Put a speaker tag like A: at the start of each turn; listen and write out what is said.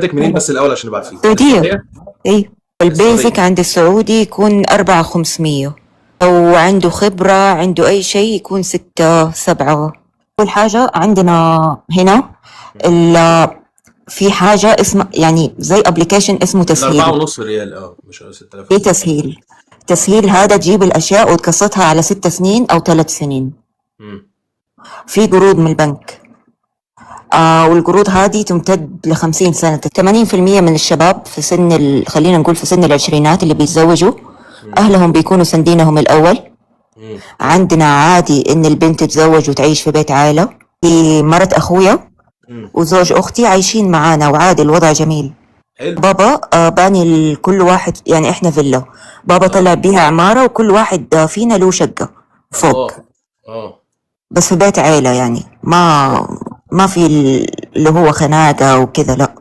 A: منين بس الاول عشان نبعت فيه؟
B: السعودية. اي البيزك عند السعودي يكون 4,500. لو عنده خبرة عنده أي شيء يكون 6-7. أول حاجة عندنا هنا في حاجة اسمها يعني زي ابلكيشن اسمه تسهيل.
A: 4.5 ريال مش 6000.
B: في تسهيل هذا تجيب الأشياء وتقسطها على 6 سنين أو 3 سنين. في قروض من البنك، والقروض هذه تمتد ل50 سنة. 80% من الشباب في سن خلينا نقول في سن العشرينات اللي بيتزوجوا أهلهم بيكونوا سندينهم الأول. عندنا عادي إن البنت تتزوج وتعيش في بيت عائلة. في مرت أخويا وزوج أختي عايشين معانا وعادي الوضع جميل.
A: حلو.
B: بابا باني لكل واحد، يعني إحنا فيلا، بابا طلع بيها عمارة وكل واحد فينا له شقة فوق. بس في بيت عائلة، يعني ما في اللي هو خناقة وكذا، لا.